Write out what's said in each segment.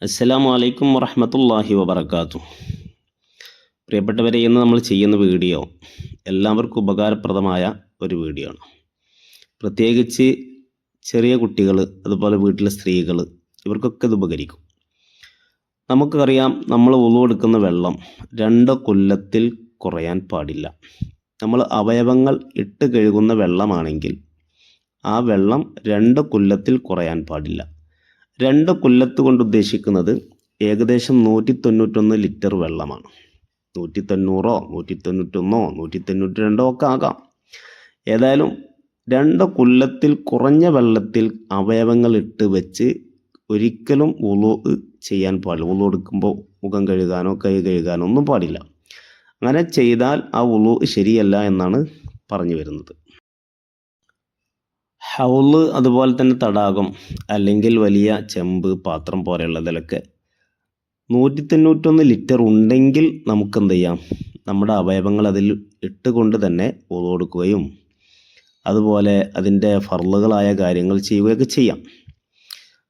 അസ്സലാമു അലൈക്കും വറഹ്മത്തുള്ളാഹി വബറകാതുഹു. പ്രിയപ്പെട്ടവരെ, ഇന്ന് നമ്മൾ ചെയ്യുന്ന വീഡിയോ എല്ലാവർക്കും ഉപകാരപ്രദമായ ഒരു വീഡിയോ ആണ്. പ്രത്യേകിച്ച് ചെറിയ കുട്ടികൾ, അതുപോലെ വീട്ടിലെ സ്ത്രീകൾ, ഇവർക്കൊക്കെ ഇത് ഉപകരിക്കും. നമുക്കറിയാം, നമ്മൾ വുളു എടുക്കുന്ന വെള്ളം 2 കൊല്ലത്തിൽ കുറയാൻ പാടില്ല. നമ്മൾ അവയവങ്ങൾ ഇട്ട് കഴുകുന്ന വെള്ളമാണെങ്കിൽ ആ വെള്ളം 2 കൊല്ലത്തിൽ കുറയാൻ പാടില്ല. 2 കൊല്ലത്ത് കൊണ്ട് ഉദ്ദേശിക്കുന്നത് ഏകദേശം 191 ലിറ്റർ വെള്ളമാണ്. 190, 191, 192 ഒക്കെ ആകാം. ഏതായാലും 2 കൊല്ലത്തിൽ കുറഞ്ഞ വെള്ളത്തിൽ അവയവങ്ങൾ ഇട്ട് വെച്ച് ഒരിക്കലും വുളു ചെയ്യാൻ പാടില്ല. വുളു എടുക്കുമ്പോൾ മുഖം കഴുകാനോ കൈ കഴുകാനോ ഒന്നും പാടില്ല. അങ്ങനെ ചെയ്താൽ ആ വുളു ശരിയല്ല എന്നാണ് പറഞ്ഞു വരുന്നത്. ഹൗള്, അതുപോലെ തന്നെ തടാകം, അല്ലെങ്കിൽ വലിയ ചെമ്പ്, പാത്രം പോലെയുള്ളതിലൊക്കെ 191 ലിറ്റർ ഉണ്ടെങ്കിൽ നമുക്ക് എന്ത് ചെയ്യാം, നമ്മുടെ അവയവങ്ങൾ അതിൽ ഇട്ടുകൊണ്ട് തന്നെ വുളു എടുക്കുകയും അതുപോലെ അതിൻ്റെ ഫർളുകളായ കാര്യങ്ങൾ ചെയ്യുകയൊക്കെ ചെയ്യാം.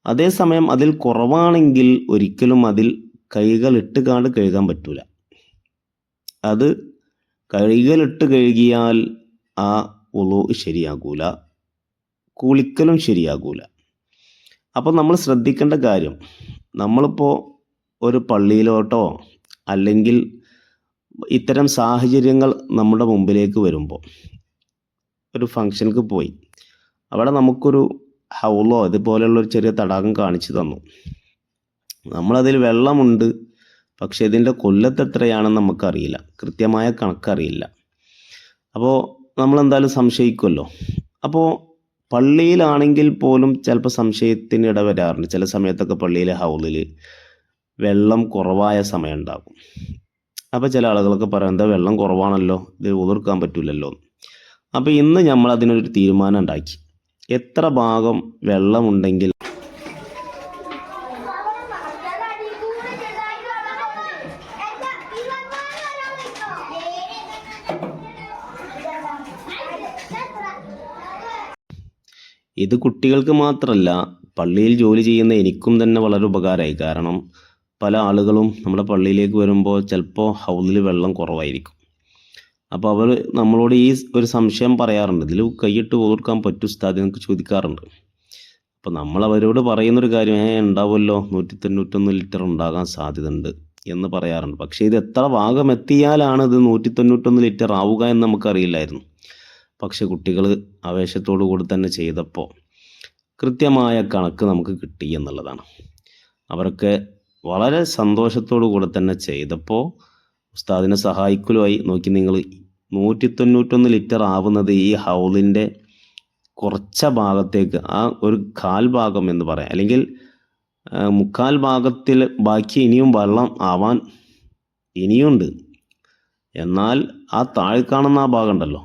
അതേസമയം അതിൽ കുറവാണെങ്കിൽ ഒരിക്കലും അതിൽ കൈകൾ ഇട്ട് കഴുകാൻ പറ്റൂല. അത് കൈകളിട്ട് കഴുകിയാൽ ആ വുളു ശരിയാകൂല, കുളിക്കലും ശരിയാകൂല. അപ്പോൾ നമ്മൾ ശ്രദ്ധിക്കേണ്ട കാര്യം, നമ്മളിപ്പോൾ ഒരു പള്ളിയിലോട്ടോ അല്ലെങ്കിൽ ഇത്തരം സാഹചര്യങ്ങൾ നമ്മുടെ മുമ്പിലേക്ക് വരുമ്പോൾ, ഒരു ഫംഗ്ഷനിക്ക് പോയി അവിടെ നമുക്കൊരു ഹൗളോ ഇതുപോലെയുള്ളൊരു ചെറിയ തടാകം കാണിച്ചു തന്നു. നമ്മളതിൽ വെള്ളമുണ്ട്, പക്ഷേ ഇതിൻ്റെ കൊല്ലത്തെത്രയാണെന്ന് നമുക്കറിയില്ല, കൃത്യമായ കണക്കറിയില്ല. അപ്പോൾ നമ്മളെന്തായാലും സംശയിക്കുമല്ലോ. അപ്പോൾ പള്ളിയിലാണെങ്കിൽ പോലും ചിലപ്പോൾ സംശയത്തിന് ഇട വരാറുണ്ട്. ചില സമയത്തൊക്കെ പള്ളിയിലെ ഹൗളിൽ വെള്ളം കുറവായ സമയം ഉണ്ടാകും. അപ്പോൾ ചില ആളുകളൊക്കെ പറയും, എന്താ വെള്ളം കുറവാണല്ലോ, ഇത് ഉതിർക്കാൻ പറ്റില്ലല്ലോ. അപ്പോൾ ഇന്ന് നമ്മൾ അതിനൊരു തീരുമാനം ഉണ്ടാക്കി. എത്ര ഭാഗം വെള്ളമുണ്ടെങ്കിൽ ഇത് കുട്ടികൾക്ക് മാത്രമല്ല, പള്ളിയിൽ ജോലി ചെയ്യുന്ന എനിക്കും തന്നെ വളരെ ഉപകാരമായി. കാരണം പല ആളുകളും നമ്മുടെ പള്ളിയിലേക്ക് വരുമ്പോൾ ചിലപ്പോൾ ഹൗലിൽ വെള്ളം കുറവായിരിക്കും. അപ്പോൾ അവർ നമ്മളോട് ഈ ഒരു സംശയം പറയാറുണ്ട്, ഇതിൽ കൈയിട്ട് ഓർക്കാൻ പറ്റും ഉസ്താദ് എന്നൊക്കെ ചോദിക്കാറുണ്ട്. അപ്പോൾ നമ്മൾ അവരോട് പറയുന്നൊരു കാര്യം, ഉണ്ടാവുമല്ലോ, 191 ലിറ്റർ ഉണ്ടാകാൻ സാധ്യതയുണ്ട് എന്ന് പറയാറുണ്ട്. പക്ഷേ ഇത് എത്ര ഭാഗം എത്തിയാലാണ് ഇത് 191 ലിറ്റർ ആവുക എന്ന് നമുക്കറിയില്ലായിരുന്നു. പക്ഷെ കുട്ടികൾ ആവേശത്തോടു കൂടി തന്നെ ചെയ്തപ്പോൾ കൃത്യമായ കണക്ക് നമുക്ക് കിട്ടി എന്നുള്ളതാണ്. അവരൊക്കെ വളരെ സന്തോഷത്തോടു കൂടെ തന്നെ ചെയ്തപ്പോൾ ഉസ്താദിനെ സഹായിക്കലുമായി. നോക്കി നിങ്ങൾ, 191 ലിറ്റർ ആവുന്നത് ഈ ഹൗലിൻ്റെ കുറച്ച ഭാഗത്തേക്ക്, ആ ഒരു 1/4 ഭാഗം എന്ന് പറയാം, അല്ലെങ്കിൽ 3/4 ഭാഗത്തിൽ ബാക്കി ഇനിയും വെള്ളം ആവാൻ ഇനിയുണ്ട്. എന്നാൽ ആ താഴെ കാണുന്ന ആ ഭാഗം ഉണ്ടല്ലോ,